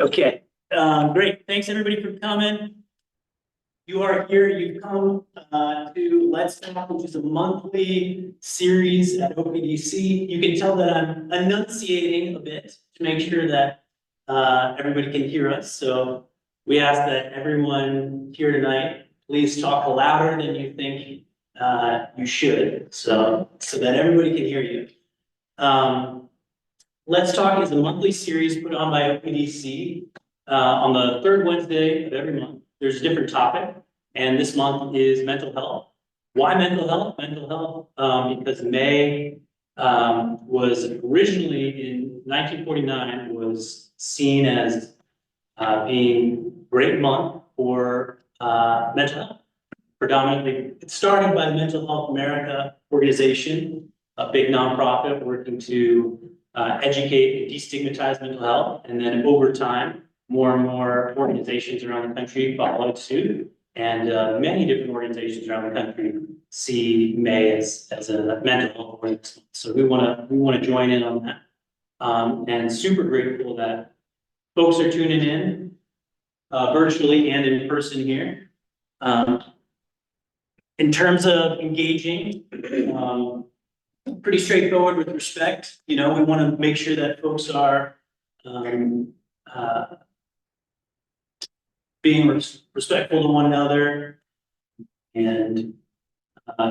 Okay, great. Thanks everybody for coming. You are here, you've come to Let's Talk, which is a monthly series at OPDC. You can tell that I'm enunciating a bit to make sure that everybody can hear us. So we ask that everyone here tonight, please talk louder than you think you should, so that everybody can hear you. Let's Talk is a monthly series put on by OPDC on the third Wednesday of every month. There's a different topic, and this month is mental health. Why mental health? Mental health, because May was originally in 1949 was seen as being a great month for mental health. Predominantly, it started by the Mental Health America organization, a big nonprofit working to educate and destigmatize mental health. And then over time, more and more organizations around the country followed suit. And many different organizations around the country see May as a mental health awareness month. So we want to join in on that. And super grateful that folks are tuning in virtually and in person here. In terms of engaging, pretty straightforward with respect. You know, we want to make sure that folks are being respectful to one another, and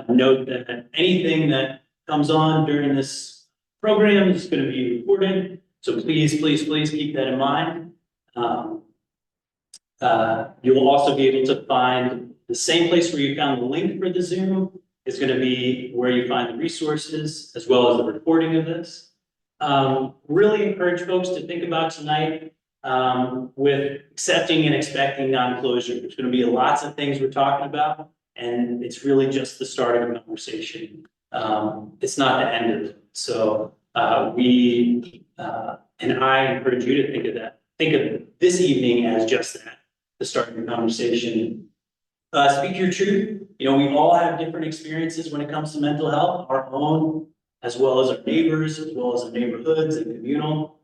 note that anything that comes on during this program is going to be recorded. So please, please, please keep that in mind. You will also be able to find the same place where you found the link for the Zoom is going to be where you find the resources as well as the recording of this. Really encourage folks to think about tonight with accepting and expecting non-closure. There's going to be lots of things we're talking about, and it's really just the start of a conversation. It's not the end of it. So we and I encourage you to think of that. Think of this evening as just that, the start of a conversation. Speak your truth. You know, we all have different experiences when it comes to mental health, our own, as well as our neighbors, as well as our neighborhoods and communal.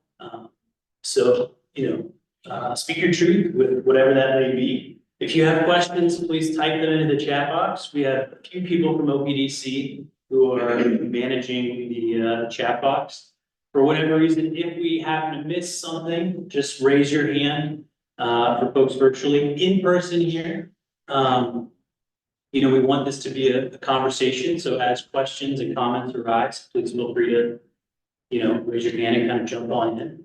So, you know, speak your truth with whatever that may be. If you have questions, please type them into the chat box. We have a few people from OPDC who are managing the chat box. For whatever reason, if we happen to miss something, just raise your hand for folks virtually. In person here, you know, we want this to be a conversation. So as questions and comments arise, please feel free to, you know, raise your hand and kind of jump on in.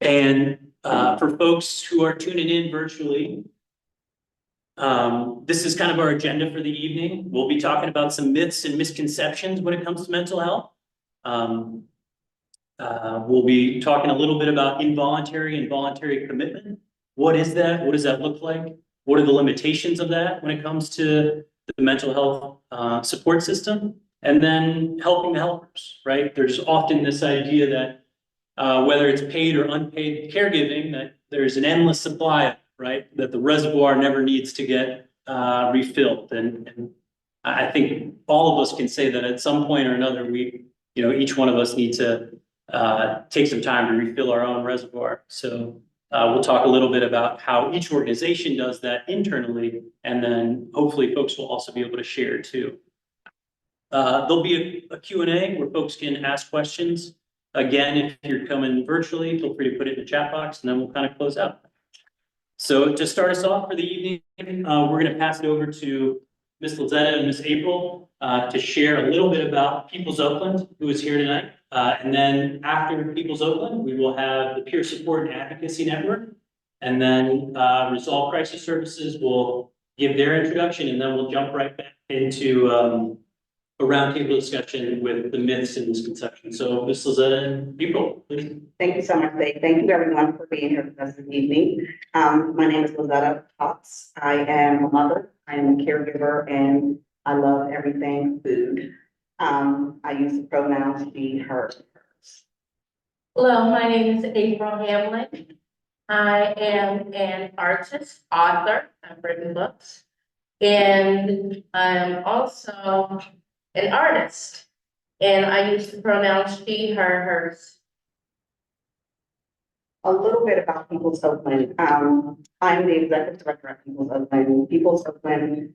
And for folks who are tuning in virtually, this is kind of our agenda for the evening. We'll be talking about some myths and misconceptions when it comes to mental health. We'll be talking a little bit about involuntary and voluntary commitment. What is that? What does that look like? What are the limitations of that when it comes to the mental health support system? And then helping the helpers, right? There's often this idea that whether it's paid or unpaid caregiving, that there's an endless supply, right? That the reservoir never needs to get refilled. And I think all of us can say that at some point or another, we, you know, each one of us need to take some time to refill our own reservoir. So we'll talk a little bit about how each organization does that internally, and then hopefully folks will also be able to share too. There'll be a Q&A where folks can ask questions. Again, if you're coming virtually, feel free to put it in the chat box, and then we'll kind of close out. So to start us off for the evening, we're going to pass it over to Ms. Lizetta and Ms. April to share a little bit about People's Oakland, who is here tonight. And then after People's Oakland, we will have the Peer Support and Advocacy Network. And then Resolve Crisis Services will give their introduction, and then we'll jump right back into a roundtable discussion with the myths and misconceptions. So Ms. Lizetta and April, please. Thank you so much, Dave. Thank you everyone for being here with us this evening. My name is Lizetta Potts. I am a mother, I am a caregiver, and I love everything food. I use the pronouns she, her. Hello, my name is April Hamlin. I am an artist, author. I've written books. And I'm also an artist. And I used to pronounce she, her, hers. A little bit about People's Oakland. I'm the executive director at People's Oakland. People's Oakland,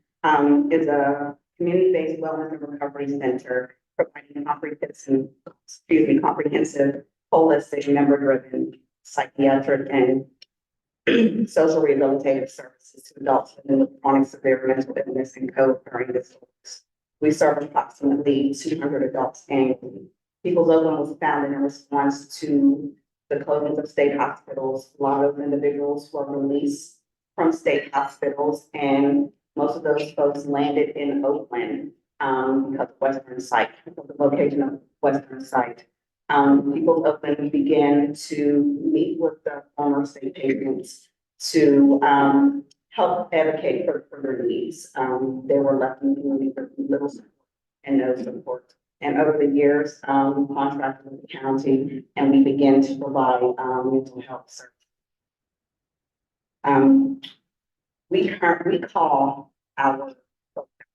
is a community-based wellness and recovery center providing comprehensive, holistic, member-driven psychiatric and social rehabilitative services to adults living with chronic severe mental illness and co-occurring disorders. We serve approximately 200 adults annually. People's Oakland was founded in response to the closings of state hospitals. A lot of individuals were released from state hospitals, and most of those folks landed in Oakland because of Western Site, because of the location of Western Site. People's Oakland began to meet with the former state agents to help advocate for their needs. They were left in the community with little support and no support. And over the years, contracted with the county, and we began to provide mental health services. We call our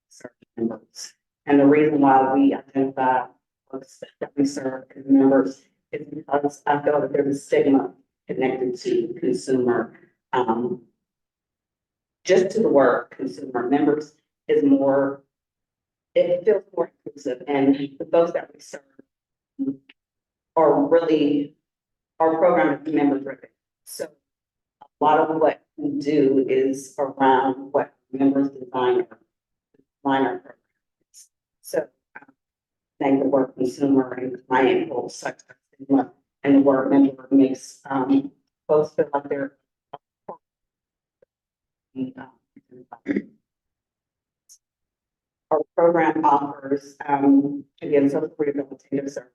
service members, and the reason why we identify folks that we serve as members is because I feel that there's a stigma connected to consumer. Just to the word consumer, members is more, it feels more inclusive, and the folks that we serve are really, our program is member driven. So a lot of what we do is around what members design our programs. So thank the word consumer and client will such a stigma, and the word member makes folks feel like they're our program offers, again, social rehabilitative service,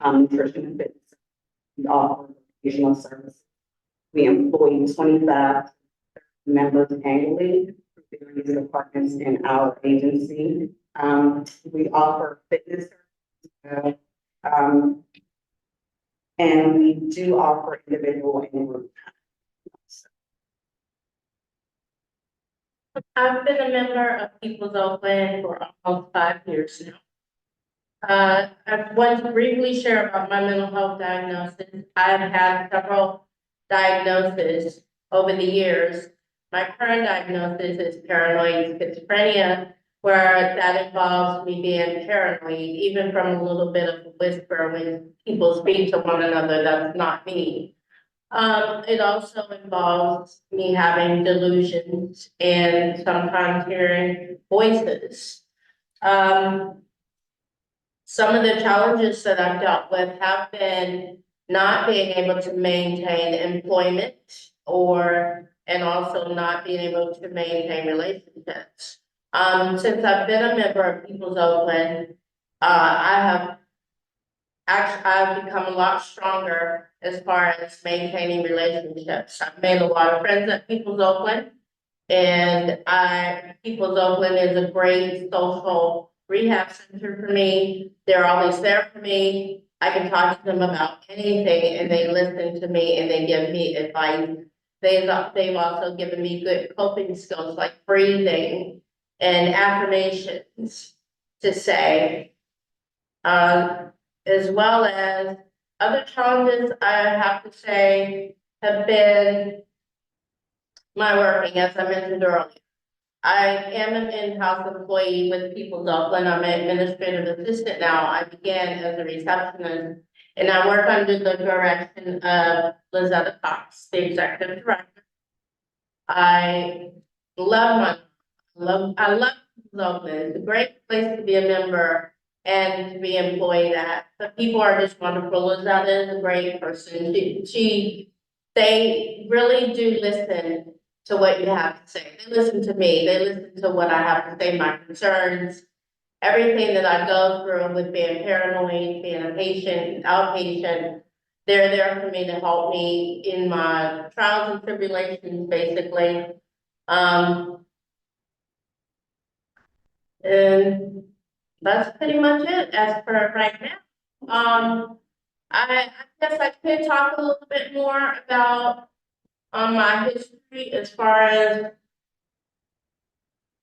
nutrition and fitness. We offer educational services. We employ 25 members annually through various departments in our agency. We offer fitness services, and we do offer individual and group. I've been a member of People's Oakland for almost 5 years now. I want to briefly share about my mental health diagnosis. I have had several diagnoses over the years. My current diagnosis is paranoid schizophrenia, where that involves me being paranoid, even from a little bit of a whisper when people speak to one another, that's not me. It also involves me having delusions and sometimes hearing voices. Some of the challenges that I've dealt with have been not being able to maintain employment and also not being able to maintain relationships. Since I've been a member of People's Oakland, I've become a lot stronger as far as maintaining relationships. I've made a lot of friends at People's Oakland, and People's Oakland is a great social rehab center for me. They're always there for me. I can talk to them about anything, and they listen to me and they give me advice. They've also given me good coping skills like breathing and affirmations to say. As well as other challenges, I have to say, have been my working, as I mentioned earlier. I am an in-house employee with People's Oakland. I'm an administrative assistant now. I began as a receptionist, and I work under the direction of Lizetta Cox, the executive director. I love People's Oakland. It's a great place to be a member and to be employed at. The people are just wonderful. Lizetta is a great person. They really do listen to what you have to say. They listen to me. They listen to what I have to say, my concerns, everything that I go through with being paranoid, being a patient, outpatient. They're there for me to help me in my trials and tribulations, basically. And that's pretty much it as for right now. I guess I could talk a little bit more about my history as far as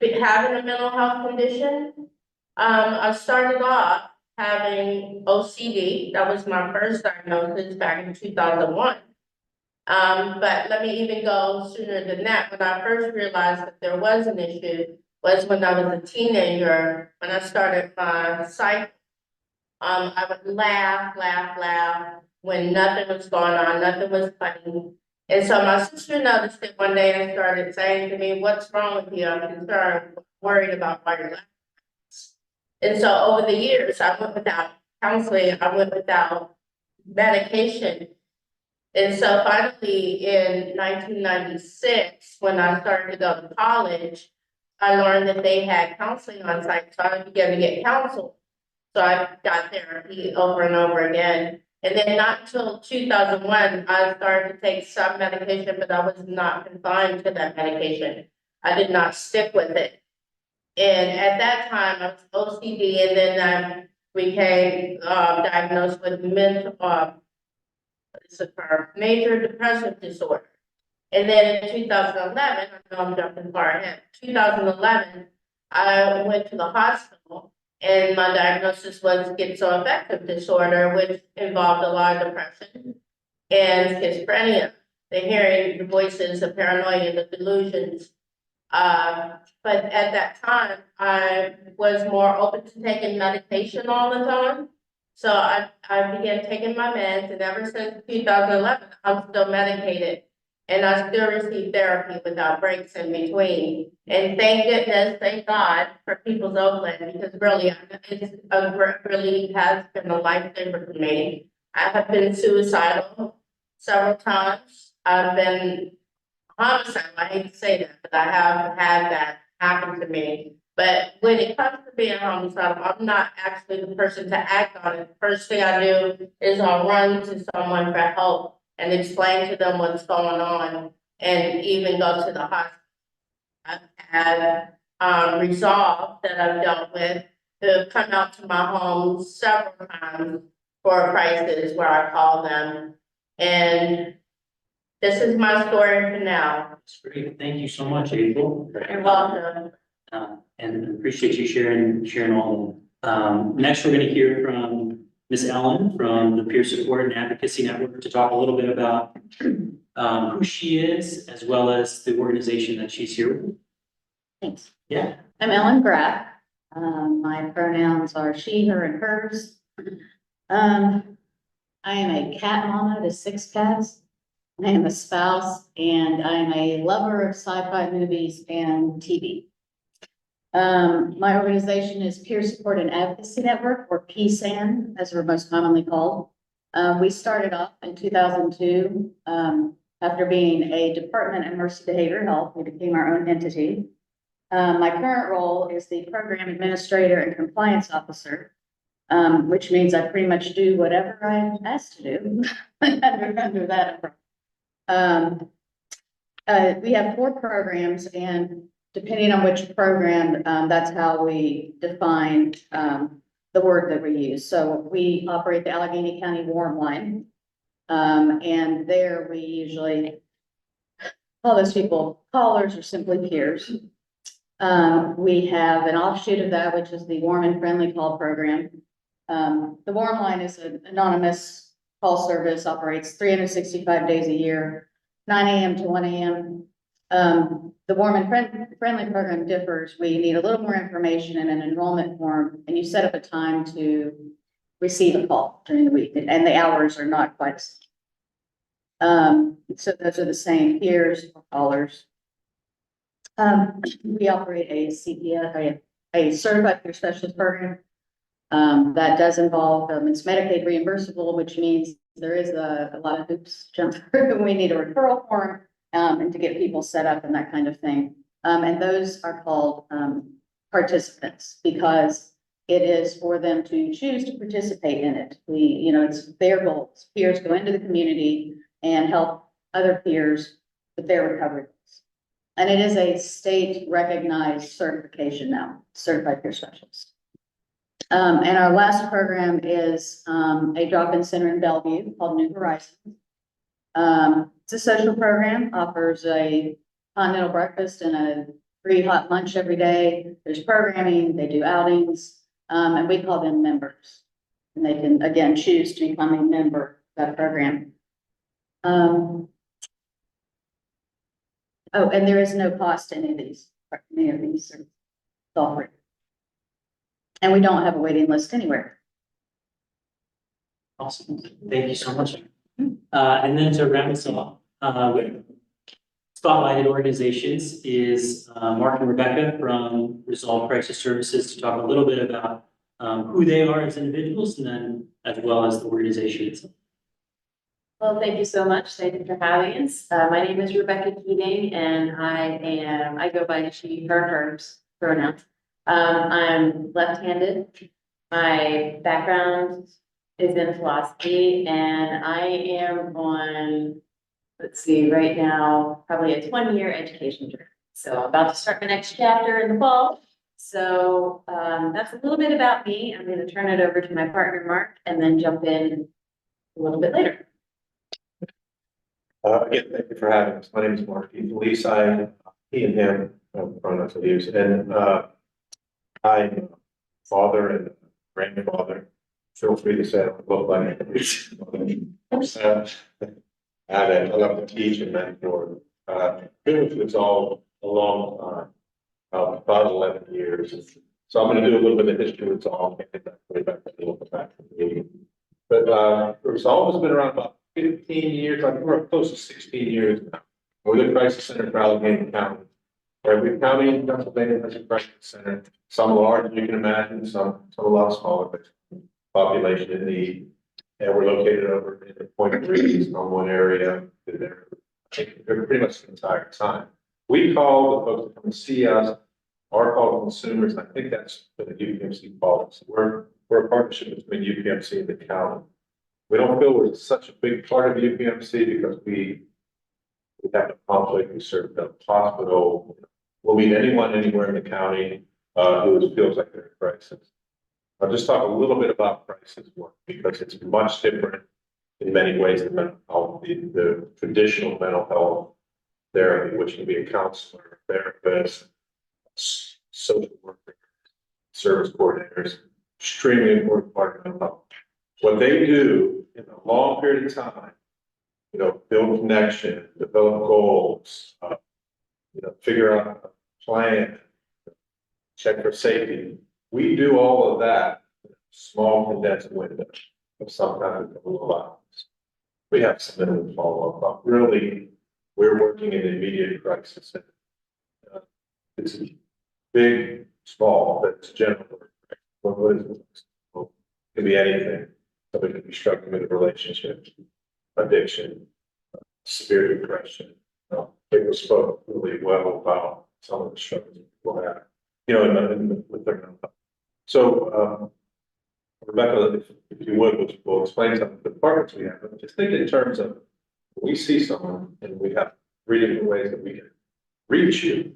having a mental health condition. I started off having OCD. That was my first diagnosis back in 2001. But let me even go sooner than that. When I first realized that there was an issue was when I was a teenager, when I started my cycle. I would laugh when nothing was going on, nothing was funny. And so my sister noticed it one day and started saying to me, "What's wrong with you? I'm concerned, worried about why you're laughing." And so over the years, I went without counseling, I went without medication. And so finally, in 1996, when I started to go to college, I learned that they had counseling on site, so I began to get counseled. So I got therapy over and over again. And then not until 2001, I started to take some medication, but I was not confined to that medication. I did not stick with it. And at that time, I was OCD, and then I became diagnosed with it's a major depressive disorder. And then in 2011, I know I'm jumping far ahead, 2011, I went to the hospital and my diagnosis was schizoaffective disorder, which involved a lot of depression and schizophrenia, the hearing, the voices, the paranoia, the delusions. But at that time, I was more open to taking medication all the time. So I began taking my meds, and ever since 2011, I'm still medicated. And I still receive therapy without breaks in between. And thank goodness, thank God for People's Oakland, because really, really has been a lifesaver for me. I have been suicidal several times. I've been homicidal, I hate to say that, but I have had that happen to me. But when it comes to being homicidal, I'm not actually the person to act on it. First thing I do is I'll run to someone for help and explain to them what's going on, and even go to the hospital. I've had Resolve that I've dealt with to come out to my home several times for a crisis where I call them. And this is my story for now. That's great. Thank you so much, April. You're welcome. And appreciate you sharing all of them. Next, we're going to hear from Ms. Ellen from the Peer Support and Advocacy Network to talk a little bit about who she is, as well as the organization that she's here with. Thanks. Yeah. I'm Ellen Graff. My pronouns are she, her, and hers. I am a cat mama to 6 cats. I am a spouse, and I am a lover of sci-fi movies and TV. My organization is Peer Support and Advocacy Network, or PSAN, as we're most commonly called. We started off in 2002. After being a department in Mercy Behavioral Health, we became our own entity. My current role is the program administrator and compliance officer, which means I pretty much do whatever I'm asked to do under that umbrella. We have 4 programs, and depending on which program, that's how we define the word that we use. So we operate the Allegheny County Warm Line, and there we usually call those people callers or simply peers. We have an offshoot of that, which is the Warm and Friendly Call Program. The Warm Line is an anonymous call service, operates 365 days a year, 9 a.m. to 1 a.m. The Warm and Friendly program differs. We need a little more information in an enrollment form, and you set up a time to receive a call during the week, and the hours are not quite the same. So those are the same peers or callers. We operate a CPS, a certified peer specialist program. That does involve, it's Medicaid reimbursable, which means there is a lot of hoops jump through. We need a referral form, and to get people set up and that kind of thing. And those are called participants, because it is for them to choose to participate in it. It's their goals. Peers go into the community and help other peers with their recovery goals. And it is a state recognized certification now, certified peer specialist. And our last program is a drop-in center in Bellevue called New Horizons. It's a social program, offers a continental breakfast and a free hot lunch every day. There's programming, they do outings, and we call them members. And they can, again, choose to become a member of that program. Oh, and there is no cost to any of these, are all free. And we don't have a waiting list anywhere. Awesome. Thank you so much. And then to wrap us off, with spotlighted organizations is Mark and Rebecca from Resolve Crisis Services to talk a little bit about who they are as individuals and then as well as the organization itself. Well, thank you so much. Thank you for having us. My name is Rebecca Keating and I go by she, her, hers pronouns. I'm left-handed. My background is in philosophy and I am on, let's see, right now, probably a 20-year education journey. So I'm about to start my next chapter in the fall. So that's a little bit about me. I'm going to turn it over to my partner, Mark, and then jump in a little bit later. Again, thank you for having us. My name is Mark Felice. He and him, pronouns I use, and I'm a father and grandfather. Feel free to say I don't look like it. And I love to teach and mentor. It's all a long time, about 11 years. So I'm going to do a little bit of history with Resolve, and that way back to the back to the meeting. But Resolve has been around about 15 years, I think we're close to 16 years now. We're the crisis center for Allegheny County. Every county in Pennsylvania has a crisis center. Some large, you can imagine, some a lot smaller, but population in need. And we're located over in the Point Breeze, on one area. They're pretty much the entire time. We call the folks that come and see us, are called consumers, and I think that's what the UPMC calls us. We're a partnership between UPMC and the county. We don't feel we're such a big part of UPMC because we have a conflict. We serve the hospital. We'll meet anyone anywhere in the county who feels like they're in crisis. I'll just talk a little bit about crisis work because it's much different in many ways than mental health, the traditional mental health therapy, which can be a counselor, therapist, social worker, service coordinators, extremely important part of mental health. What they do in a long period of time, build connection, develop goals, figure out a plan, check for safety. We do all of that in a small condensed window of sometimes a couple of hours. We have some minimum follow-up, but really, we're working in the immediate crisis. It's big, small, but it's general. What is it? It can be anything. Somebody could be struggling with a relationship, addiction, severe depression. People spoke really well about some of the struggles people have, with their mental health. So, Rebecca, if you would, we'll explain some of the departments we have. But just think in terms of when we see someone and we have 3 different ways that we can reach you.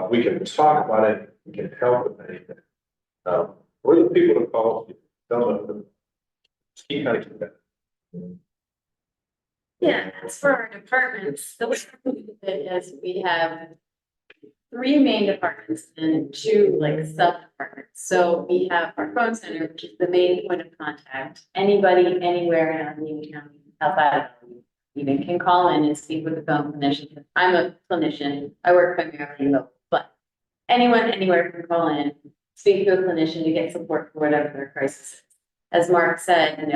We can talk about it. We can help with anything. We're the people to call you. Tell them. Keep that. Yeah, as for our departments, the way we do it is we have 3 main departments and 2 sub-departments. So we have our phone center, which is the main point of contact. Anybody, anywhere in Allegheny County, outside of even can call in and speak with the phone clinician. I'm a clinician. I work primarily local, but anyone, anywhere can call in, speak to a clinician to get support for whatever their crisis is. As Mark said,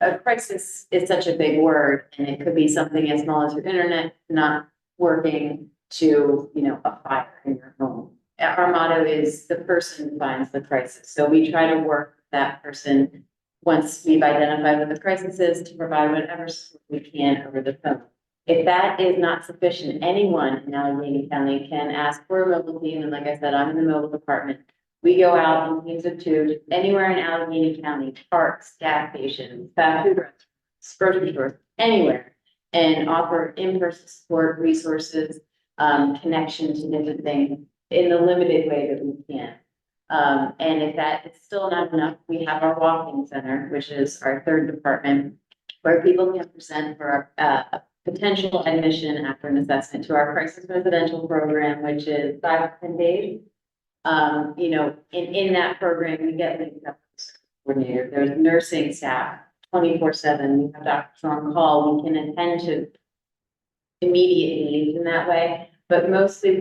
a crisis is such a big word, and it could be something as small as your internet not working to, a fire in your home. Our motto is the person finds the crisis. So we try to work with that person once we've identified what the crisis is to provide whatever support we can over the phone. If that is not sufficient, anyone in Allegheny County can ask for a mobile team. And like I said, I'm in the mobile department. We go out in teams of 2 anywhere in Allegheny County, parks, gas stations, fast food restaurants, grocery stores, anywhere, and offer in-person support, resources, connection to different things in the limited way that we can. And if that is still not enough, we have our walk-in center, which is our 3rd department, where people can present for a potential admission after an assessment to our crisis residential program, which is 5 to 10 days. In that program, we get linked up coordinator, there's nursing staff, 24/7, we have doctors on call, we can attend to immediate needs in that way, but mostly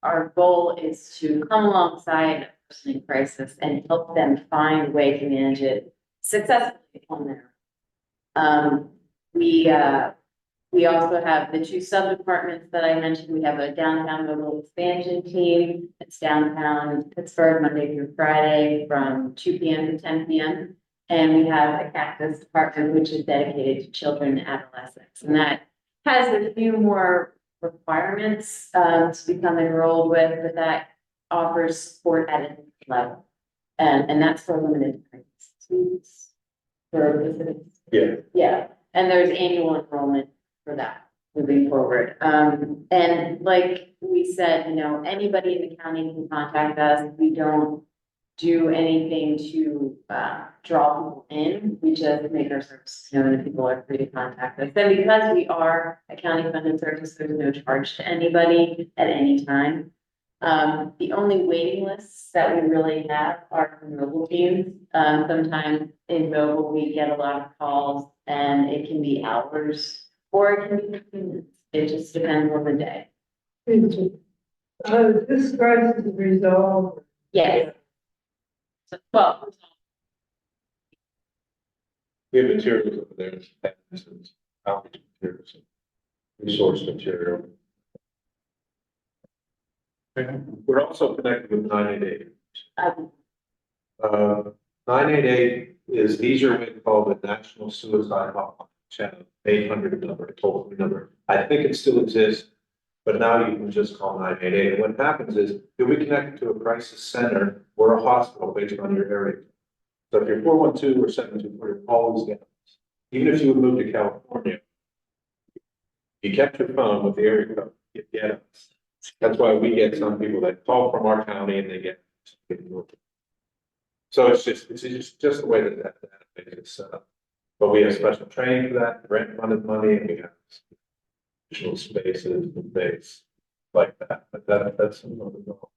our goal is to come alongside a person in crisis and help them find a way to manage it successfully on their own. We also have the two sub-departments that I mentioned. We have a downtown mobile expansion team. It's downtown Pittsburgh, Monday through Friday from 2 p.m. to 10 p.m. And we have a cactus department, which is dedicated to children and adolescents. And that has a few more requirements to become enrolled with, but that offers support at a level. And that's for limited time students. For visitors. Yeah. Yeah, and there's annual enrollment for that moving forward. And like we said, anybody in the county can contact us. We don't do anything to draw people in. We just make our services known and people are free to contact us. And because we are a county funded service, there's no charge to anybody at any time. The only waiting lists that we really have are for mobile teams. Sometimes in mobile, we get a lot of calls and it can be hours or it can be 15 minutes. It just depends on the day. This crisis is resolved. Yes. So, well, We have materials over there, this is outreach materials, resource material. We're also connected with 988. um, 988 is, these are what we call the National Suicide Hotline, channel 800 number, toll free number. I think it still exists, but now you can just call 988. And what happens is you'll be connected to a crisis center or a hospital based on your area. So if you're 412 or 724, you're always getting us. Even if you would move to California, you kept your phone with the area code, you get us. That's why we get some people that call from our county and they get. So it's just the way that database is set up. But we have special training for that, grant funded money, and we have additional spaces and things like that, but that's another goal.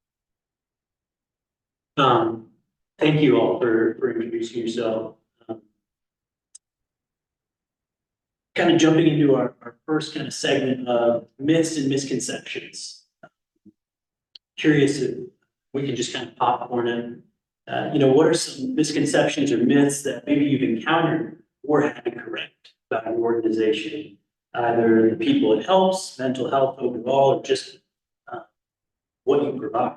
Thank you all for introducing yourself. Kind of jumping into our first kind of segment of myths and misconceptions. Curious if we can just kind of popcorn in. What are some misconceptions or myths that maybe you've encountered or had to correct about your organization? Either the people it helps, mental health overall, or just what you provide.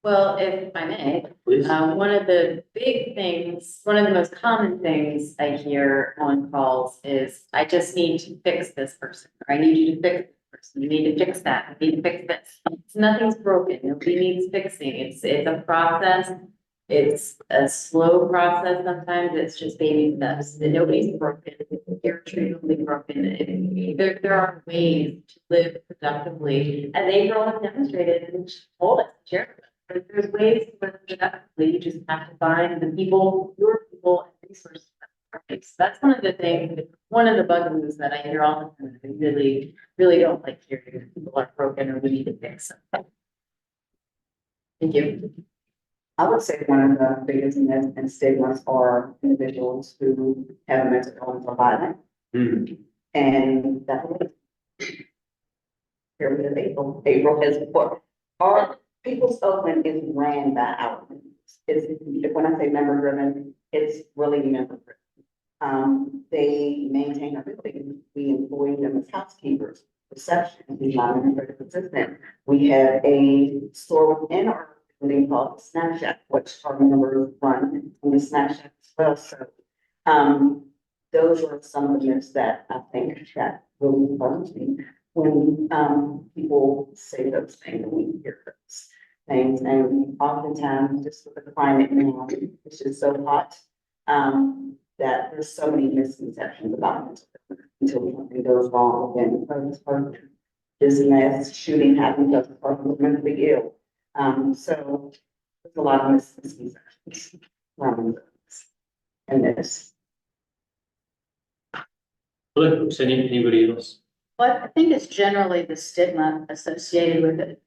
well, if I may, Please. one of the big things, one of the most common things I hear on calls is, I just need to fix this person, or I need you to fix this person, you need to fix that, you need to fix this. Nothing's broken, nobody needs fixing, it's a process. It's a slow process sometimes, it's just baby steps, and nobody's broken, irretrievably broken. There are ways to live productively, and they all have demonstrated and told us, shared with us. There's ways to live productively, you just have to find the people, your people, and resources. That's one of the things, one of the bugaboos that I hear all the time, I really, really don't like hearing people are broken or we need to fix something. Thank you. I would say one of the biggest myths and stigmas are individuals who have mental illness or violence. And that period of April is what our People's Oakland is ran by our members. When I say member driven, it's really member driven. They maintain our building. We employ them as housekeepers, reception, we have an administrative assistant. We have a store within our building called the Snack Shack, which our members run in the Snack Shack as well. So, those are some of the myths that I think that really bugs me when, people say those things and we hear those things. And oftentimes, just with the climate now, it's just so hot, that there's so many misconceptions about mental illness until something goes wrong and this person is mass shooting happened because the person was mentally ill. So there's a lot of misconceptions around this and this. Anybody else? Well, I think it's generally the stigma associated with it.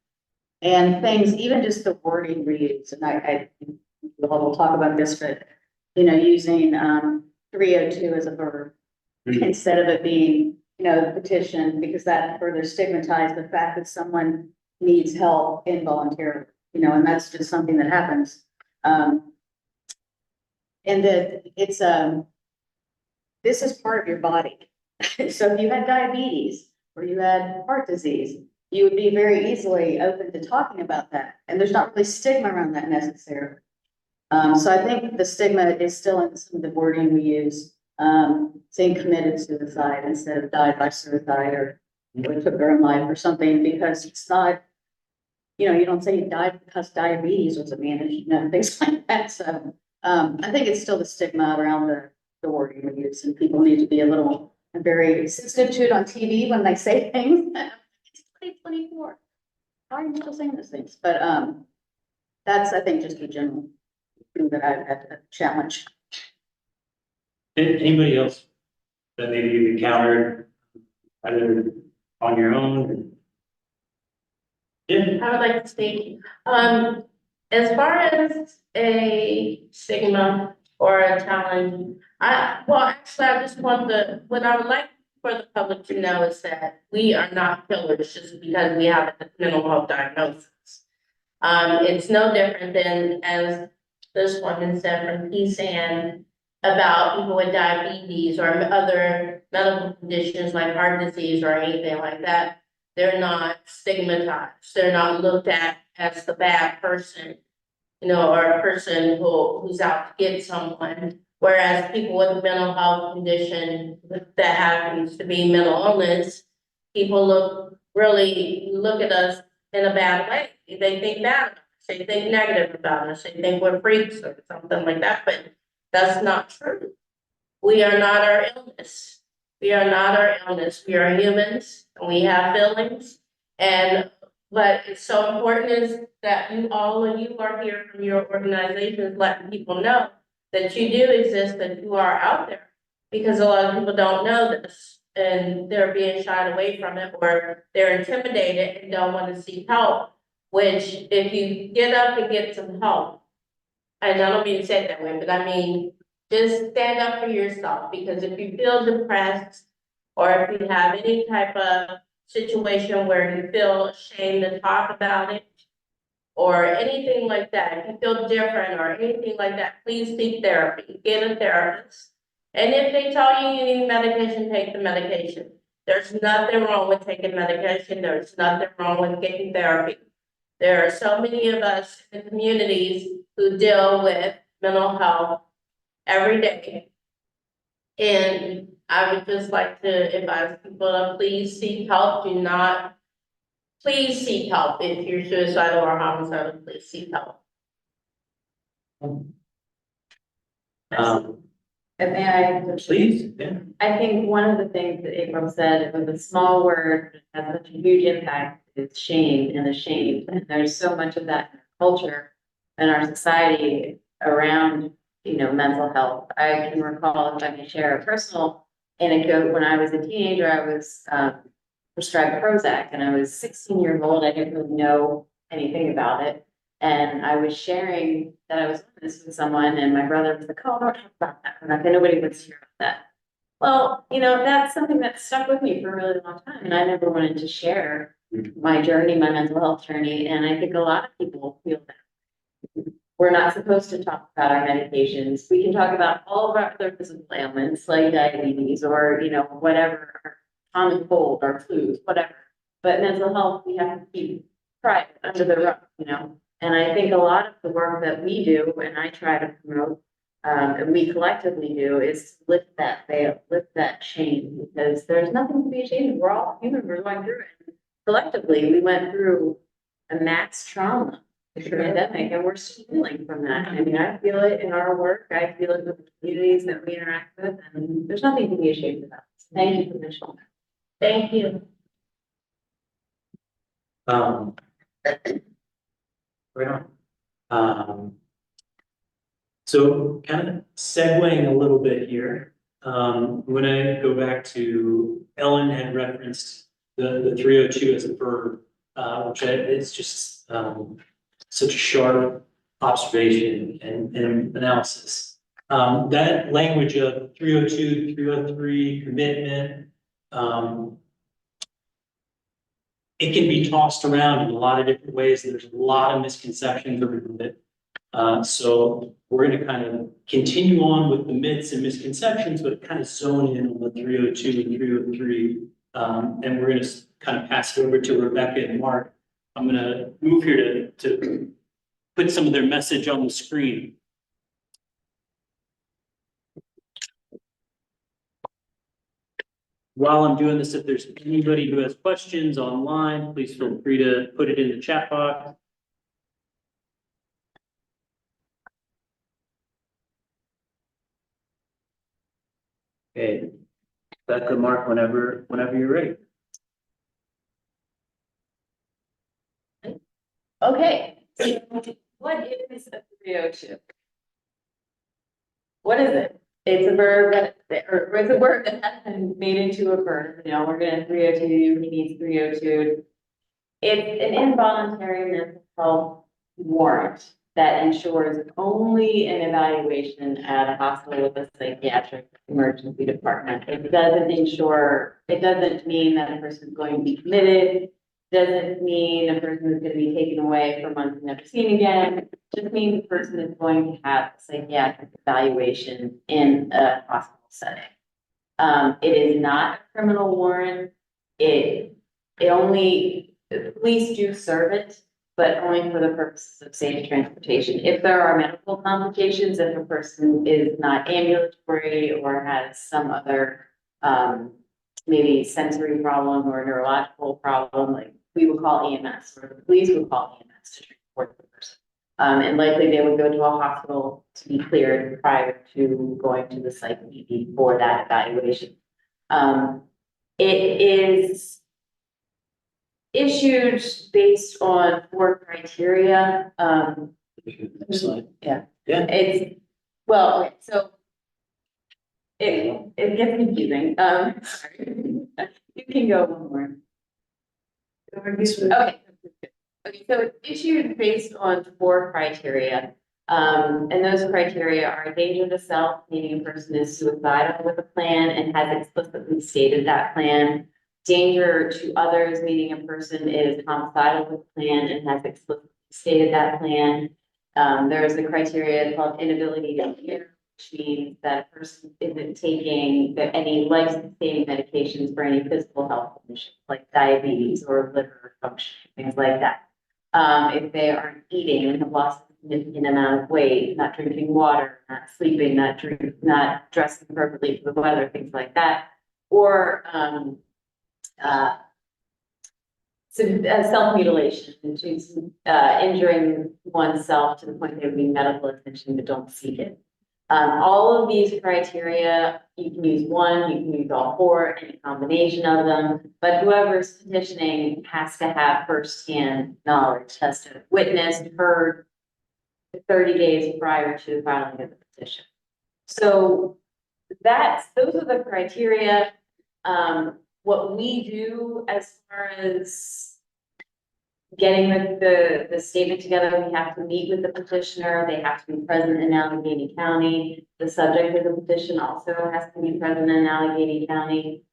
And things, even just the wording we use, and we'll talk about this, but, using, 302 as a verb instead of it being, petition, because that further stigmatized the fact that someone needs help involuntarily, and that's just something that happens. And that it's, this is part of your body. So if you had diabetes or you had heart disease, you would be very easily open to talking about that. And there's not really stigma around that necessarily. So I think the stigma is still in some of the wording we use, saying committed suicide instead of died by suicide or took their own life or something, because it's not, you don't say you died because diabetes was managed, things like that. So I think it's still the stigma around the wording we use, and people need to be a little very sensitive to it on TV when they say things. It's 2024. Why are you still saying those things? But that's, I think, just a general thing that I've had to challenge. Anybody else that maybe you've encountered either on your own? Yeah, I would like to speak. As far as a stigma or a challenge, actually, I just want what I would like for the public to know is that we are not killers just because we have a mental health diagnosis. It's no different than, as this woman said from PSAN, about people with diabetes or other medical conditions like heart disease or anything like that. They're not stigmatized. They're not looked at as the bad person, or a person who's out to get someone. Whereas people with a mental health condition that happens to be mental illness, people really look at us in a bad way. They think bad about us. They think negative about us. They think we're freaks or something like that, but that's not true. We are not our illness. We are not our illness. We are humans and we have feelings. But it's so important is that all of you are here from your organizations letting people know that you do exist, that you are out there. Because a lot of people don't know this and they're being shied away from it, or they're intimidated and don't want to seek help. Which if you get up and get some help, and I don't mean to say it that way, but I mean, just stand up for yourself, because if you feel depressed or if you have any type of situation where you feel ashamed to talk about it or anything like that, if you feel different or anything like that, please seek therapy, get a therapist. And if they tell you you need medication, take the medication. There's nothing wrong with taking medication. There's nothing wrong with getting therapy. There are so many of us in the communities who deal with mental health every day. And I would just like to advise people to please seek help. Please seek help. If you're suicidal or homicidal, please seek help. But may I? please, yeah. I think one of the things that April said was a small word that has such a huge impact is shame and ashamed. And there's so much of that in our culture and our society around, mental health. I can recall, if I can share a personal anecdote, when I was a teenager, I was prescribed Prozac and I was 16 years old. I didn't really know anything about it. And I was sharing that I was doing this with someone, and my brother was like, "Oh, don't talk about that. And nobody wants to hear about that." Well, that's something that stuck with me for a really long time. And I never wanted to share my journey, my mental health journey. And I think a lot of people feel that. We're not supposed to talk about our medications. We can talk about all of our other physical ailments like diabetes or, whatever, or common cold or flus, whatever. But mental health, we have to keep private under the rug, And I think a lot of the work that we do, and I try to promote, and we collectively do, is lift that veil, lift that shame, because there's nothing to be ashamed of. We're all human, we're going through it. Collectively, we went through a mass trauma, the pandemic, and we're still healing from that. I mean, I feel it in our work, I feel it with the communities that we interact with, and there's nothing to be ashamed about. So thank you for mentioning that. Thank you. Right on. So kind of segueing a little bit here, when I go back to Ellen had referenced the 302 as a verb. it's just, such a sharp observation and analysis. That language of 302, 303 commitment, it can be tossed around in a lot of different ways. There's a lot of misconceptions around it. So we're gonna kind of continue on with the myths and misconceptions, but kind of zone in on the 302 and 303. And we're gonna kind of pass it over to Rebecca and Mark. I'm gonna move here to put some of their message on the screen. While I'm doing this, if there's anybody who has questions online, please feel free to put it in the chat box. Okay, Becca, Mark, whenever you're ready. Okay, so what is a 302? What is it? It's a verb or it's a word that has been made into a verb. You know, we're gonna 302, he needs 302. It's an involuntary mental health warrant that ensures only an evaluation at a hospital with a psychiatric emergency department. It doesn't mean that a person is going to be committed, doesn't mean a person is going to be taken away for months and never seen again. It just means the person is going to have a psychiatric evaluation in a hospital setting. It is not a criminal warrant. The police do serve it, but only for the purposes of safe transportation. If there are medical complications, if a person is not ambulatory or has some other maybe sensory problem or neurological problem, like we would call EMS, or the police would call EMS to transport the person. And likely they would go to a hospital to be cleared prior to going to the psych ED for that evaluation. It is issued based on 4 criteria. Next slide. Yeah. Yeah. It's, well, okay, so it gets confusing. Sorry. You can go one more. Okay. Okay, so it's issued based on 4 criteria. And those criteria are danger to self, meaning a person is suicidal with a plan and has explicitly stated that plan. Danger to others, meaning a person is homicidal with a plan and has explicitly stated that plan. There's a criteria called inability to hear, which means that a person isn't taking any life-sustaining medications for any physical health conditions like diabetes or liver function, things like that. If they aren't eating and have lost a significant amount of weight, not drinking water, not sleeping, not dressing appropriately for the weather, things like that, or self-mutilation, which is injuring oneself to the point they would need medical attention but don't seek it. All of these criteria, you can use one, you can use all 4, any combination of them, but whoever's petitioning has to have firsthand knowledge, has to have witnessed, heard 30 days prior to the filing of the petition. So those are the criteria. What we do as far as getting the statement together, we have to meet with the petitioner. They have to be present in Allegheny County. The subject of the petition also has to be present in Allegheny County.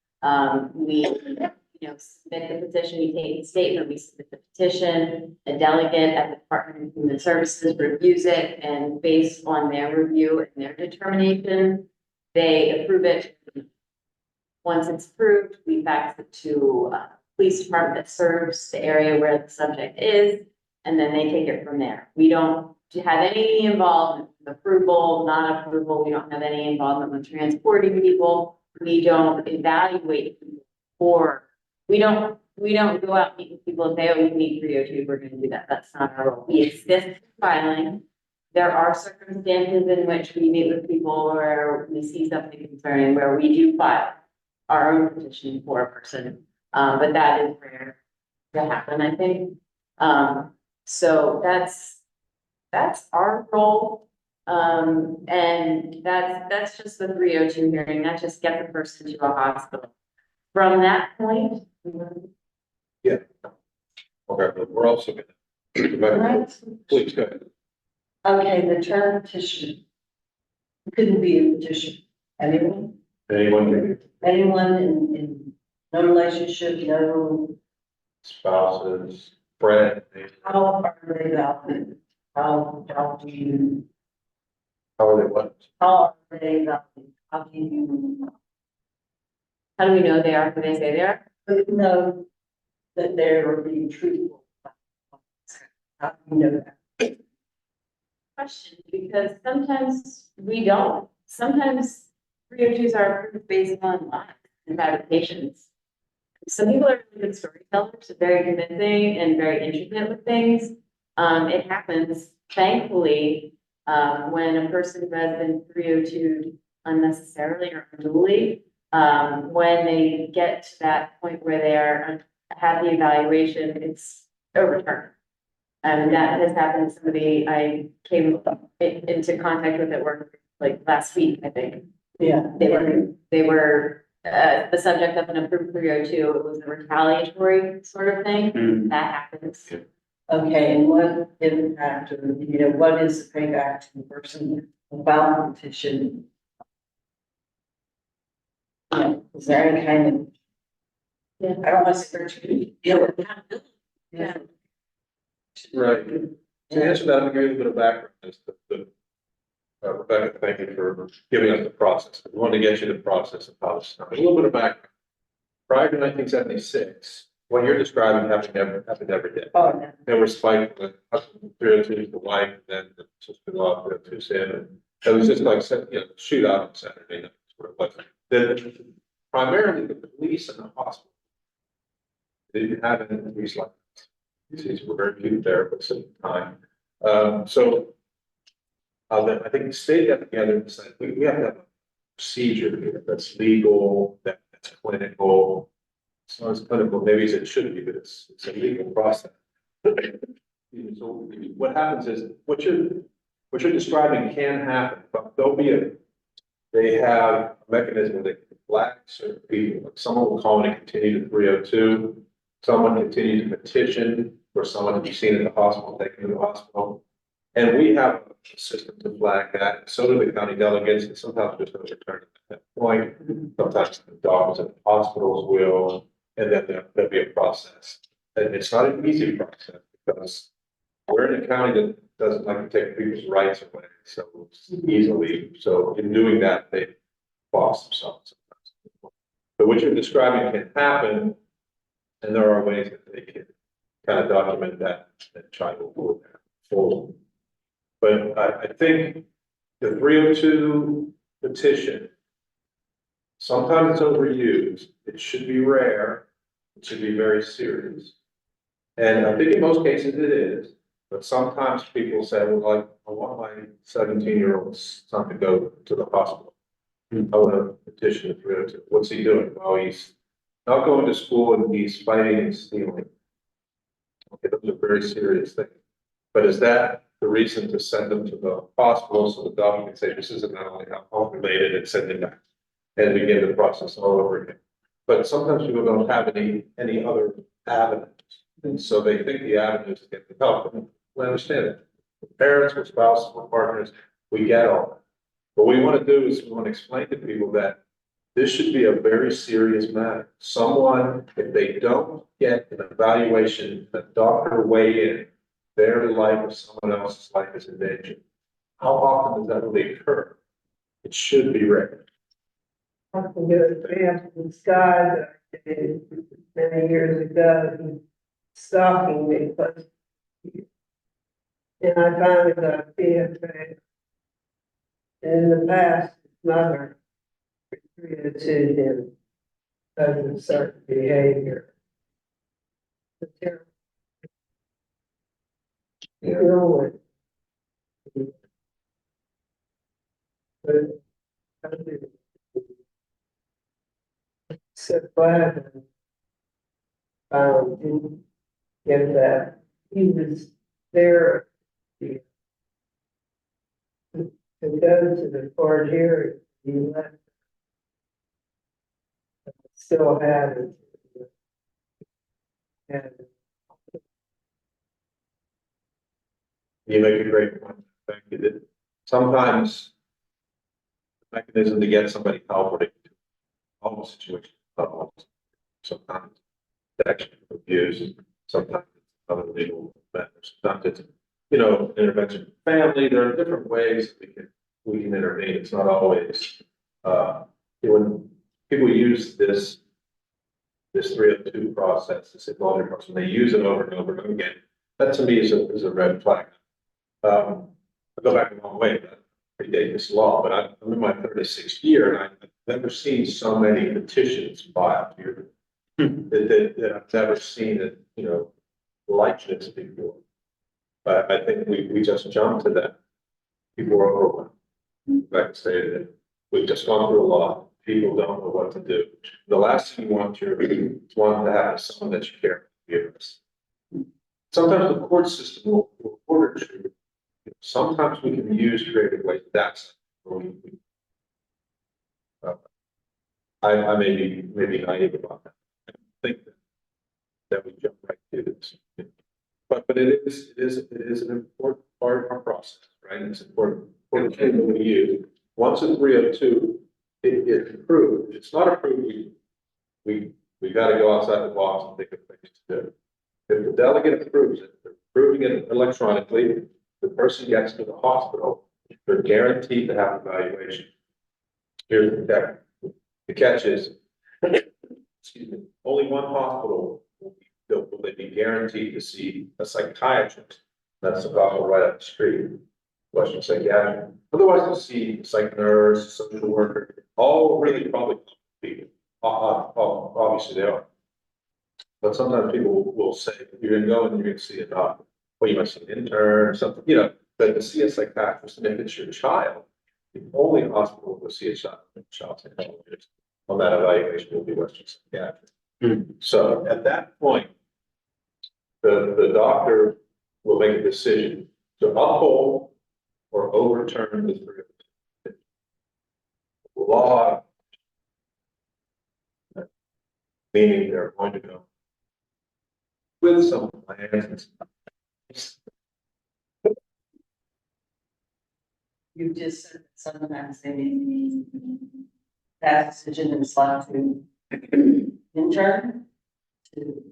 We, submit the petition, we take the statement, we submit the petition. A delegate at the Department of Human Services reviews it, and based on their review and their determination, they approve it. Once it's approved, we fax it to police department that serves the area where the subject is, and then they take it from there. We don't have any involvement with approval, non-approval. We don't have any involvement with transporting people. We don't evaluate people, or we don't go out and meet with people and say, oh, you need 302, we're gonna do that. That's not our role. We assist filing. There are circumstances in which we meet with people where we see something concerning, where we do file our own petition for a person. But that is rare to happen, I think. So that's our role. And that's just the 302 hearing. That just gets the person to a hospital. From that point. Yeah. Okay, but we're also gonna, please go ahead. Okay, the term petition. Couldn't be a petition. Anyone, Anyone, anyone in no relationship, no, spouses, friends, how are they valid? How do you, how are they what? how are they valid? How do you How do we know they are who they say they are? know that they're being truthful? How do you know that? Question, because sometimes we don't. Sometimes 302s are approved based on lies and fabrications. Some people are really good storytellers, very convincing and very intricate with things. It happens, thankfully, when a person who has been 302 unnecessarily or unduly, when they get to that point where they are, have the evaluation, it's overturned. And that has happened to somebody I came into contact with at work like last week, I think. Yeah. They were the subject of an approved 302. It was a retaliatory sort of thing. Mm. That happens. Okay, and what impact, or, what is the payback to the person about the petition? Is there any kind of? Yeah. I don't want to say there's, accountability. Yeah. Right. To answer that, I'm gonna give you a bit of background as to the, Rebecca, thank you for giving us the process. We wanted to get you the process of how this started. A little bit of background. Prior to 1976, what you're describing happened every day. Oh, no. There were spikes with husband, 302, the wife, and then the sister-in-law, 302, it was just like, shootout on Saturday night. Sort of like, primarily the police and the hospital. They didn't have any police like this. These were very few therapists at the time. So I think the state got together and said, we have to have a procedure here that's legal, that's clinical. It's not as clinical, maybe as it should be, but it's a legal process. So what happens is, what you're describing can happen, but they have a mechanism that can flag certain people. Like someone will call in and continue to 302, someone continue to petition for someone to be seen at the hospital, taken to the hospital. And we have a system to flag that. So do the county delegates, and sometimes just overturn at that point. Sometimes the doctors at the hospitals will, and then there'll be a process. And it's not an easy process because we're in a county that doesn't like to take people's rights away so easily. So in doing that, they lost themselves. But what you're describing can happen, and there are ways that they can kind of document that and try to avoid that forward. But I think the 302 petition, sometimes it's overused. It should be rare. It should be very serious. And I think in most cases it is, but sometimes people say, well, like, I want my 17-year-old son to go to the hospital. I want to petition the 302. What's he doing? Well, he's not going to school and he's fighting and stealing. Okay, those are very serious things. But is that the reason to send them to the hospital so the doctor can say this isn't not only alcohol related and send it back and begin the process all over again? But sometimes people don't have any other avenues. And so they think the avenue is to get the help. And we understand it. Parents, we're spouses, we're partners, we get all that. What we want to do is we want to explain to people that this should be a very serious matter. Someone, if they don't get an evaluation, a doctor weigh in, their life or someone else's life is in danger. How often does that really occur? It should be rare. I can do it, this guy that I did many years ago, stalking me, but. And I finally got a PFA. In the past, his mother treated him because of certain behavior. The terrible. Yeah. Deal with. But I did. So glad didn't get that. He was there to go to the court hearing. He left. Still had it. And You make a great point. Thank you. That sometimes the mechanism to get somebody help or to all the situations, not all. Sometimes protection, abuse, sometimes it's other legal matters, sometimes it's, intervention in family. There are different ways we can intervene. It's not always, when people use this 302 process, this involuntary process, and they use it over and over and over again, that to me is a red flag. I go back a long way, but I predate this law, but I'm in my 36th year and I've never seen so many petitions filed here that I've never seen it, like this before. But I think we just jumped to that. People are overwhelmed. Like I said, we've just gone through a lot. People don't know what to do. The last thing you want to have is someone that you care about. Sometimes the court system will order you. Sometimes we can use creative ways. That's I may be naive about that. I think that we jump right to this. But it is an important part of our process, right? It's important thing we use. Once a 302, it's approved. It's not approved. We got to go outside the box and think of things to do. If the delegate approves it, they're approving it electronically. The person gets to the hospital. They're guaranteed to have evaluation. Here's the catch. The catch is, excuse me, only one hospital will they be guaranteed to see a psychiatrist. That's the hospital right up the street, Western Psychiatric. Otherwise, they'll see a psych nurse, social worker, all really probably people. Obviously they are. But sometimes people will say, you're gonna go and you're gonna see a doctor. Well, you might see an intern or something, but to see a psychiatrist, and if it's your child, the only hospital will see a child psychologist on that evaluation will be Western Psychiatric. So at that point, the doctor will make a decision to uphold or overturn the 302. Law, meaning they're going to go with some plans. You just said sometimes that decision is left to intern to,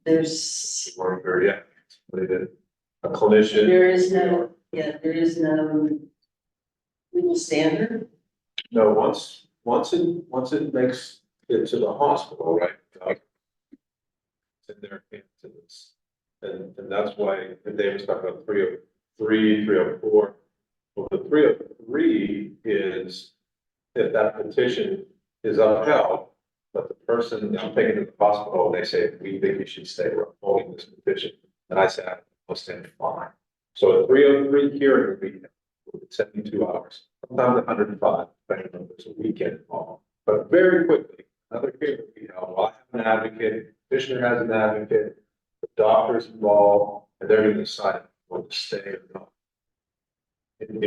there's, Or very, yeah, they did. A clinician. there is no legal standard. No, once it makes it to the hospital, right? It's in their hands, and that's why David's talking about 303, 304. Well, the 303 is if that petition is upheld, but the person I'm taking to the hospital, they say, we think you should stay, we're upholding this petition. And I said, I'll stand fine. So a 303 hearing would be 72 hours, sometimes 105, depending on if there's a weekend involved. But very quickly, another hearing would be held. Well, I have an advocate, the petitioner has an advocate, the doctor's involved, and they're going to decide whether to stay or not. And,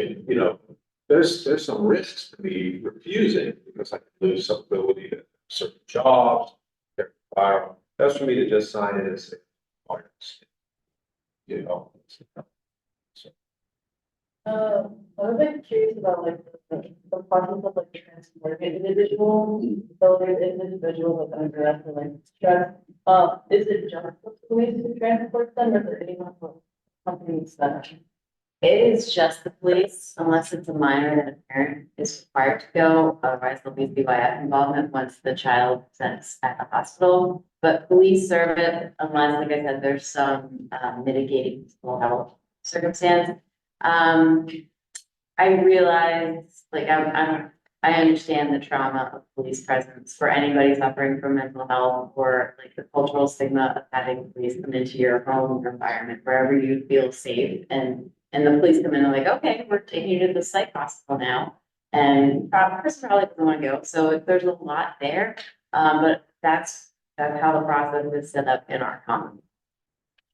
there's some risks to me refusing because I can lose some ability to certain jobs, fire. That's for me to just sign it and say, I was like curious about like the process of like transporting an individual, so there's individuals that under that for like stress. Is it just the police who transport them, or is there anyone from companies that? It is just the police, unless it's a minor that a parent is required to go, otherwise there'll be BYF involvement once the child presents at the hospital. But police serve it unless, like I said, there's some mitigating physical health circumstance. I realize, like, I understand the trauma of police presence for anybody suffering from mental health or like the cultural stigma of having police come into your home environment, wherever you feel safe. And the police come in and like, okay, we're taking you to the psych hospital now. And the person probably doesn't want to go. So there's a lot there. But that's how the process is set up in our common.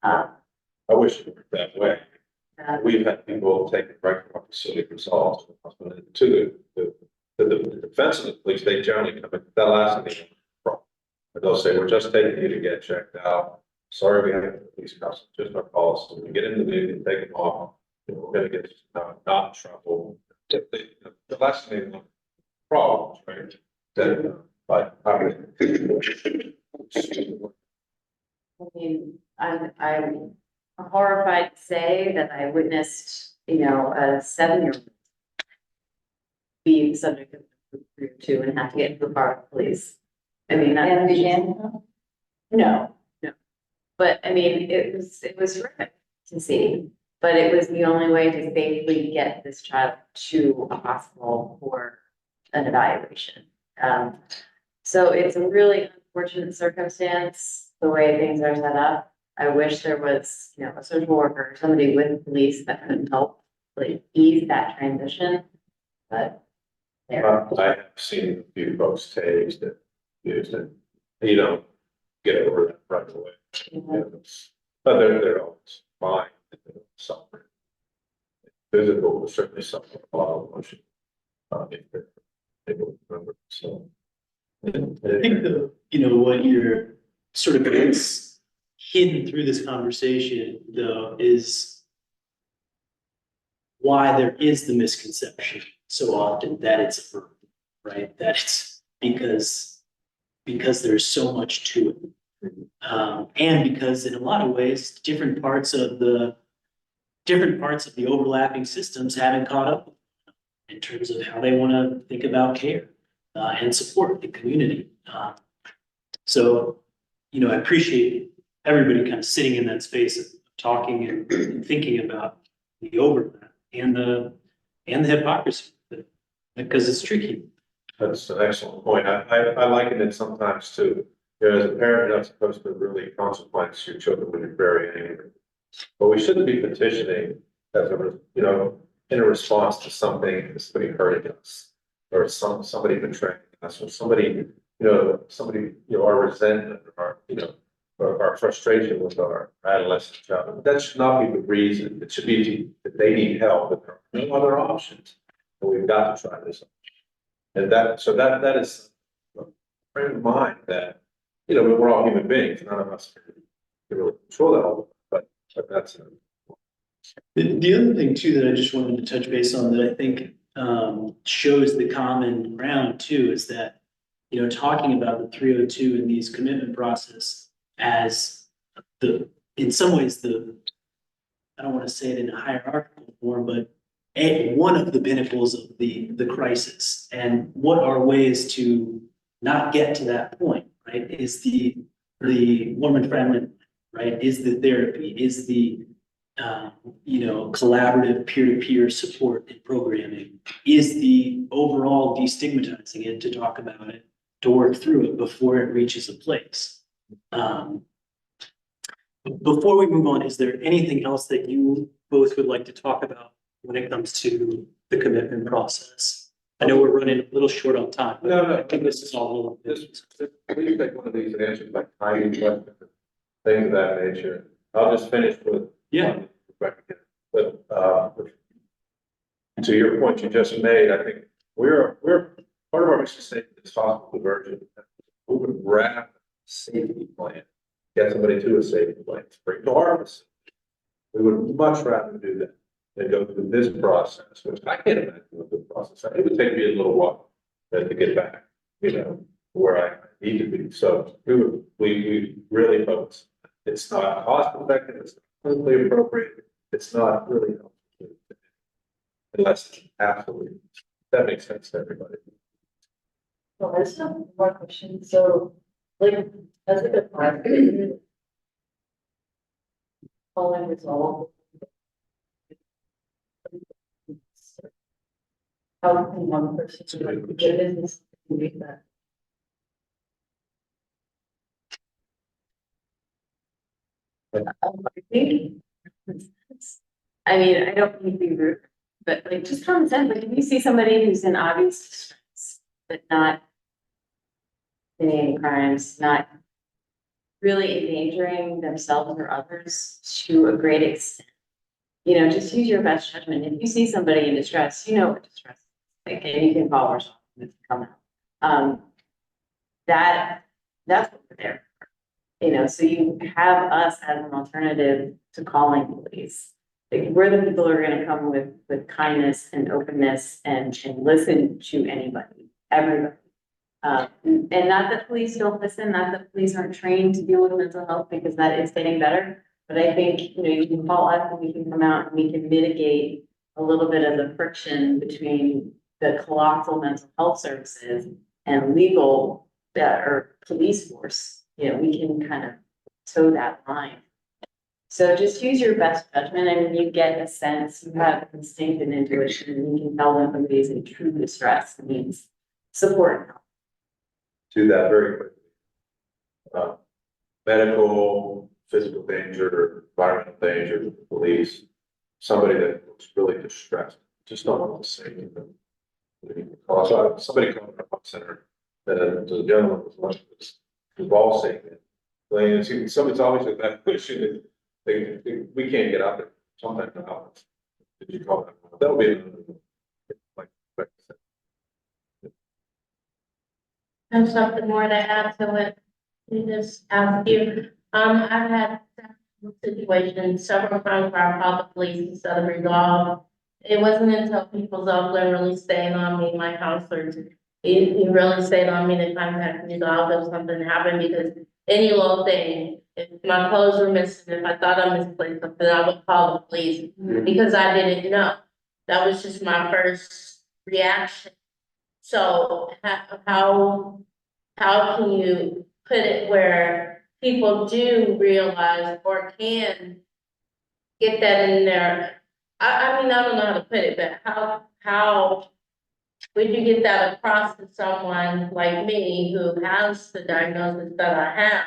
I wish it were that way. We've had people take it right from our facility resolved to the defense of the police. They generally come in, they'll ask anything. They'll say, we're just taking you to get checked out. sorry, we have police cars, just our policy. When we get into the vehicle, take them off, we're gonna get not in trouble. The last thing, problems, right? That, but, I mean, I'm horrified to say that I witnessed, you know, a 7-year-old be the subject of group 2 and have to get into the car with police. I mean, that. And again, No, no. But I mean, it was horrific to see, but it was the only way to safely get this child to a hospital for an evaluation. So it's a really unfortunate circumstance, the way things are set up. I wish there was, you know, a social worker, somebody with police that could help like ease that transition, but there. I have seen a few folks tased that used it, you know, get over that right away. But they're always fine, suffering. Physical was certainly something, a lot of emotion. If they're able to remember, so. I think what you're sort of gets hidden through this conversation, though, is why there is the misconception so often that it's a burden, right? That it's because there's so much to it. And because in a lot of ways, different parts of the overlapping systems haven't caught up in terms of how they want to think about care and support the community. So, I appreciate everybody kind of sitting in that space of talking and thinking about the overlap and the hypocrisy, because it's tricky. That's an excellent point. I liken it sometimes to, as a parent, you're not supposed to really consequence your children when you're very angry. But we shouldn't be petitioning as in a response to something, somebody hurting us, or somebody betraying us, or somebody, our resentment, or our frustration with our adolescent child. That should not be the reason. It should be that they need help, and there are no other options. And we've got to try this. And that is a frame of mind that, we're all human beings. None of us can really control that all, but that's. The other thing too that I just wanted to touch base on that I think shows the common ground too is that, talking about the 302 and these commitment process as in some ways I don't want to say it in a hierarchical form, but one of the pinnacles of the crisis, and what are ways to not get to that point, right? Is the woman friendly, right? Is the therapy, is the collaborative peer-to-peer support and programming, is the overall destigmatizing it, to talk about it, to work through it before it reaches a place. Before we move on, is there anything else that you both would like to talk about when it comes to the commitment process? I know we're running a little short on time. But No. I think this is all. Please take one of these and answer like timing questions, things of that nature. I'll just finish with. Yeah. But, to your point you just made, I think we're part of our mission statement is hospital conversion. We would wrap safety plan, get somebody to a safety plan, bring to our facility. We would much rather do that than go through this process, which I can't imagine what the process. It would take me a little while to get back, where I need to be. So we really focus. It's not cost effective. It's not clinically appropriate. It's not really helpful unless it's absolutely. That makes sense to everybody. well, I just have one more question. So, like, as a good friend, following resolve. How can one person like get in this and do that? I mean, I don't mean to be rude, but like just common sense, like if you see somebody who's in obvious distress, but not committing any crimes, not really endangering themselves or others to a great extent. Just use your best judgment. If you see somebody in distress, what distress is like, and you can call or something, come out. That's what we're there for. You know, so you have us as an alternative to calling police. Like, we're the people who are gonna come with kindness and openness and listen to anybody, everybody. And not that police don't listen, not that police aren't trained to deal with mental health, because that is getting better. But I think, you know, you can call us and we can come out and we can mitigate a little bit of the friction between the colossal mental health services and legal, or police force. You know, we can kind of toe that line. So just use your best judgment. I mean, you get a sense, you have instinct and intuition, and you can tell when somebody's in true distress and needs support. To that very quickly. Medical, physical danger, environmental danger, police, somebody that looks really distressed, just don't want to say anything. Also, somebody called the health center, the gentleman was all saying that. Like, somebody's always at that pushing, we can't get out there, sometimes the house. Did you call that? That'll be like. Have something more to add to what you just asked you. I've had several situations, several times where I called the police instead of resolved. It wasn't until people's Oakland really stayed on me, my counselors, he really stayed on me to contact resolve if something happened, because any little thing, if my clothes were missing, if I thought I misplaced something, I would call the police because I didn't know. That was just my first reaction. So how can you put it where people do realize or can get that in there? I mean, I don't know how to put it, but how would you get that across to someone like me who has the diagnosis that I have?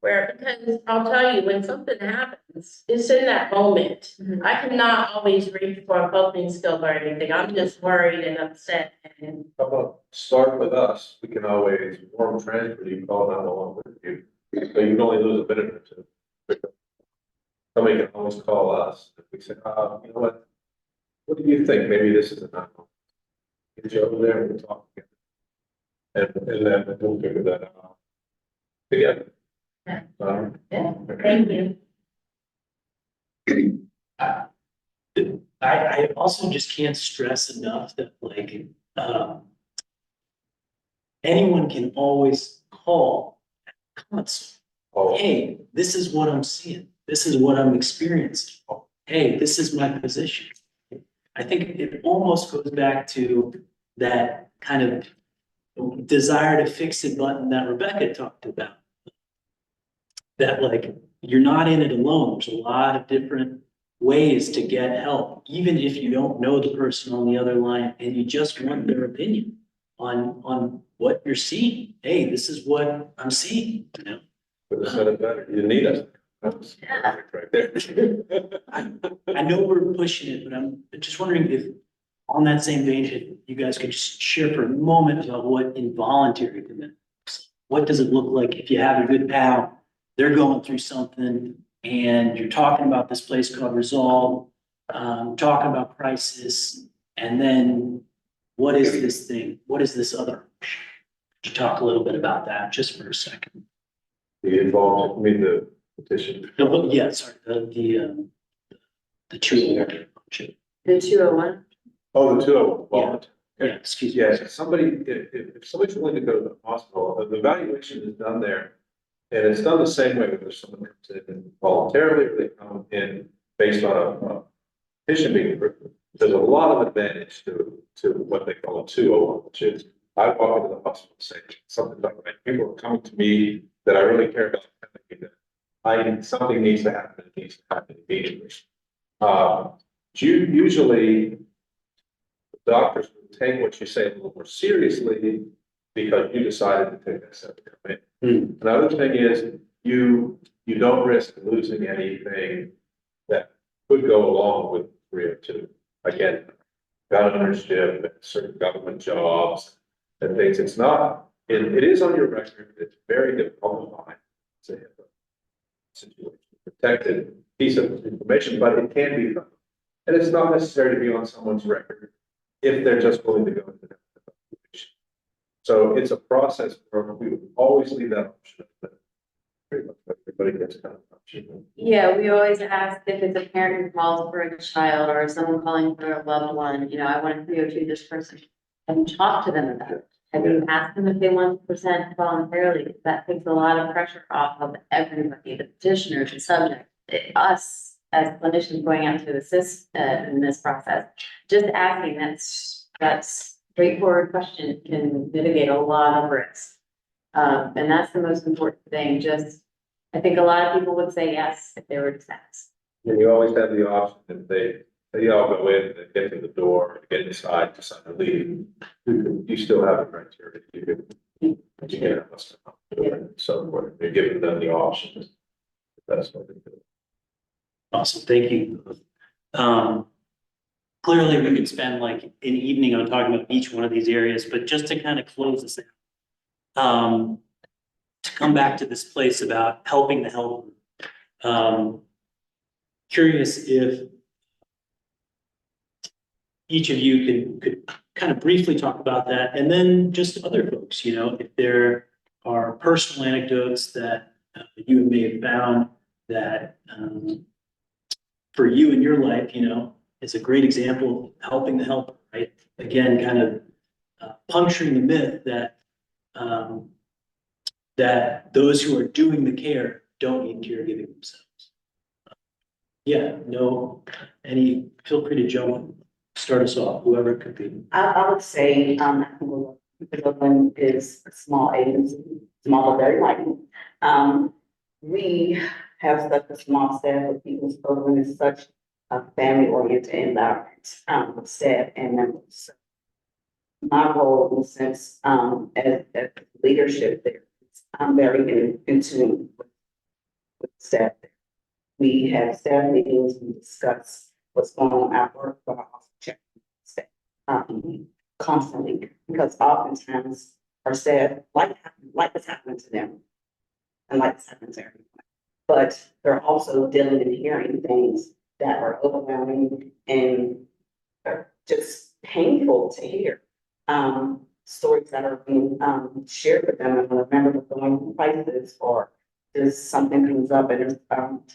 Where, because I'll tell you, when something happens, it's in that moment. I cannot always reach for a coping skill or anything. I'm just worried and upset. And How about start with us? We can always warm transfer, you call 911 with you. So you can only lose a minute or two. Somebody can always call us. If we say, you know what do you think? Maybe this is a 911. Get you over there and we'll talk together. And then we'll figure that out together. Yeah. Yeah. thank you. I also just can't stress enough that like, anyone can always call. Oh, Hey, this is what I'm seeing. This is what I'm experiencing. Hey, this is my position. I think it almost goes back to that kind of desire to fix it button that Rebecca talked about. That like, you're not in it alone. There's a lot of different ways to get help, even if you don't know the person on the other line and you just want their opinion on what you're seeing. Hey, this is what I'm seeing, you know? but it's not better. You need us. That's perfect right there. I know we're pushing it, but I'm just wondering if, on that same vein, if you guys could just share for a moment about what involuntary commitment is. What does it look like if you have a good pal, they're going through something, and you're talking about this place called Resolve, talking about crisis, and then what is this thing? What is this other? Could you talk a little bit about that just for a second? You involved, the petition. No, but yeah, sorry, the two. The 201. Oh, the 201. Yeah, excuse me. Yes, if somebody's willing to go to the hospital, the evaluation is done there. And it's done the same way whether someone comes in voluntarily or they come in based on a petition being approved. There's a lot of advantage to what they call a 201, which is I walk into the hospital saying something like that. People are coming to me that I really care about. Something needs to happen. It needs to happen immediately. Usually, doctors will take what you say a little more seriously because you decided to take that step to come in. Another thing is you don't risk losing anything that could go along with 302. Again, gun ownership, certain government jobs and things. It's not, it is on your record. It's very difficult to find. It's a situation, protected piece of information, but it can be found. And it's not necessary to be on someone's record if they're just willing to go into that information. So it's a process where we would always leave that option. pretty much everybody gets kind of option. Yeah, we always ask if it's a parent who calls for a child or someone calling for a loved one, you know, I want to 302 this person. And talk to them about it. Have you asked them if they want to present voluntarily? Because that takes a lot of pressure off of everybody, the petitioner, the subject, us as clinicians going out to assist in this process. Just asking that's straightforward question can mitigate a lot of risk. And that's the most important thing. Just, I think a lot of people would say yes if they were just asked. And you always have the option if they all go in and get to the door, get inside, decide to leave. You still have the criteria. You can ask them. So you're giving them the options. That's what they do. Awesome, thank you. Clearly, we could spend like an evening on talking about each one of these areas, but just to kind of close this out. To come back to this place about helping the helper. Curious if each of you could kind of briefly talk about that, and then just other folks, you know, if there are personal anecdotes that you may have found that for you in your life, you know, is a great example of helping the helper, right? Again, kind of puncturing the myth that that those who are doing the care don't need caregiving themselves. Yeah, no, feel free to jump, start us off, whoever it could be. I would say, Equivalent is a small agency, small but very mighty. We have such a small staff of people, Equivalent is such a family-oriented environment, staff and members. So my role in a sense, as leadership there, I'm very in tune with staff. We have staff meetings, we discuss what's going on at work, but I also check staff constantly, because oftentimes our staff like what's happening to them and like what's happening to everyone. But they're also dealing and hearing things that are overwhelming and are just painful to hear. Stories that are being shared with them, and when a member is going through crisis or there's something comes up and there's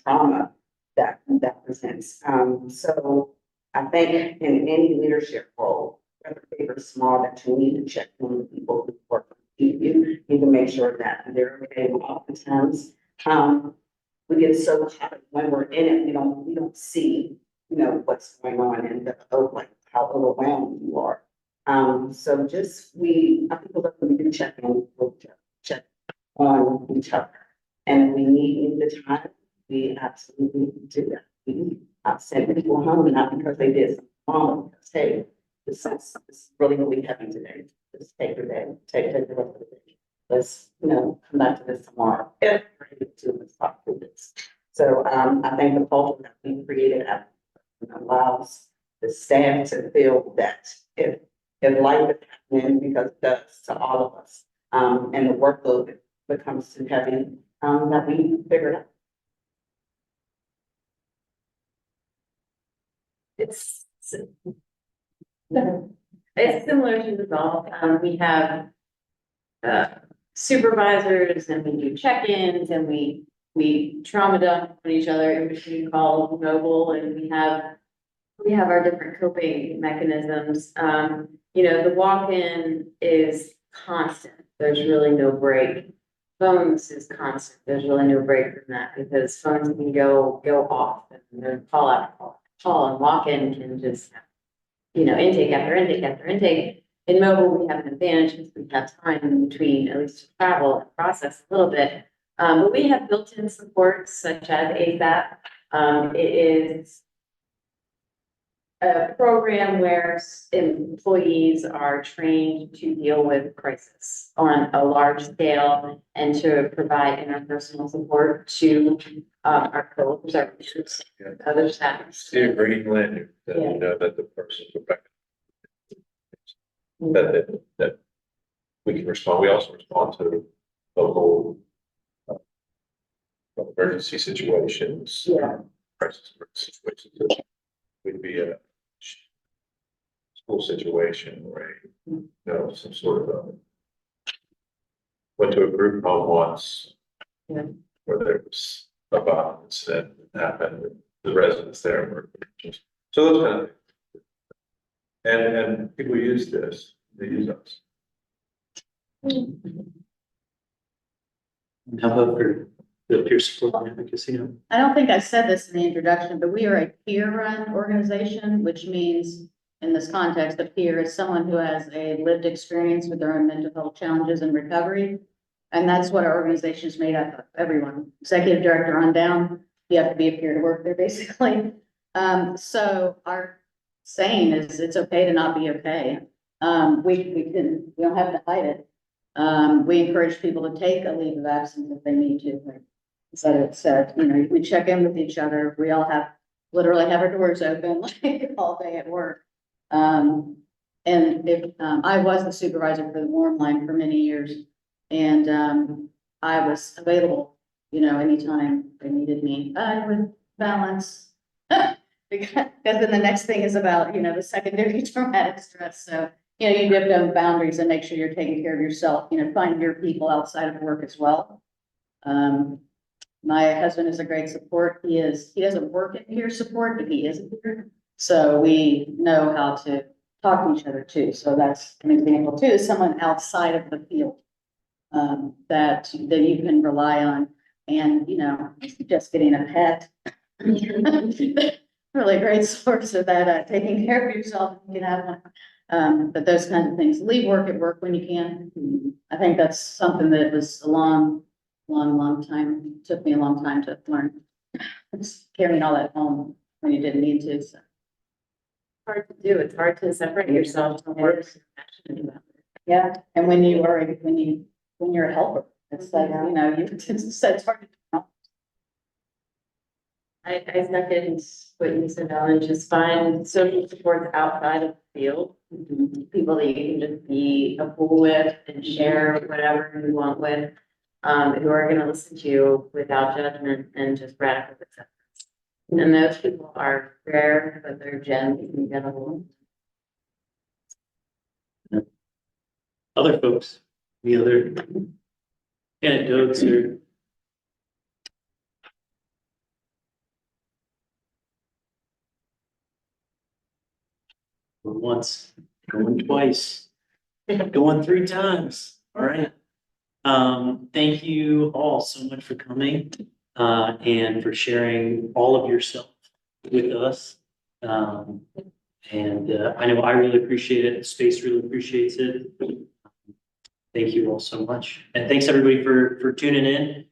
trauma that presents. So I think in any leadership role, whether big or small, that you need to check on the people who work with you. You need to make sure that they're okay. And oftentimes, we get so caught up when we're in it, we don't see, you know, what's going on and like how overwhelmed you are. So just I think that we do check on each other. And if we need the time, we absolutely do that. We send people home, not because they did something wrong, because hey, this is really what we having today. Just take the day, take the rest of the day. Let's, come back to this tomorrow. Let's talk through this. So I think the culture that we created allows the staff to feel that if life is happening, because it does to all of us, and the workload becomes too heavy, that we figure it out. It's similar to the golf. We have supervisors and we do check-ins and we trauma dump on each other in between calls, mobile, and we have our different coping mechanisms. The walk-in is constant. There's really no break. Phones is constant. There's really no break from that because phones can go off and then call after call and walk-in can just, intake after intake after intake. In mobile, we have an advantage because we have time in between, at least to travel and process a little bit. But we have built-in supports such as ASAP. It is a program where employees are trained to deal with crisis on a large scale and to provide interpersonal support to our coworkers, our patients, other staff. See a green lantern, then you know that the person will recognize that we can respond. We also respond to local emergency situations. Crisis situations. Would be a school situation or some sort of went to a group home once. where there was a bomb incident that happened, the residents there were just, so those kind of things. And people use this, they use us. How about for the peer support and advocacy? I don't think I said this in the introduction, but we are a peer-run organization, which means in this context, a peer is someone who has a lived experience with their own mental health challenges and recovery. And that's what our organization is made up of, everyone, executive director on down. You have to be a peer to work there, basically. So our saying is it's okay to not be okay. We don't have to hide it. We encourage people to take a leave of absence if they need to, like it said, you know, we check in with each other. We all literally have our doors open like all day at work. And if, I was the supervisor for the warm line for many years, and, I was available, you know, anytime they needed me. I would balance. Because then the next thing is about, you know, the secondary traumatic stress. So, you know, you have to have boundaries and make sure you're taking care of yourself, you know, find your people outside of work as well. My husband is a great support. He doesn't work in peer support, but he is a peer. So we know how to talk to each other too. So that's an example too, is someone outside of the field that you can rely on. And, you know, just getting a pet. Really great source of that, taking care of yourself, you can have one. But those kinds of things, leave work at work when you can. I think that's something that was a long time, took me a long time to learn. It's carrying all that home when you didn't need to, so. Hard to do. It's hard to separate yourself from work. Yeah, and when you're a helper, it's like, you know, it's hard to. I second what you said, Ellen, just find social supports outside of the field. People that you can just be a fool with and share whatever you want with, who are gonna listen to you without judgment and just radical acceptance. And those people are rare, but they're gems in general. Other folks, the other anecdotes or going once, going twice, going 3 times. All right. Thank you all so much for coming, and for sharing all of yourself with us. And I know I really appreciate it. The space really appreciates it. Thank you all so much. And thanks everybody for tuning in.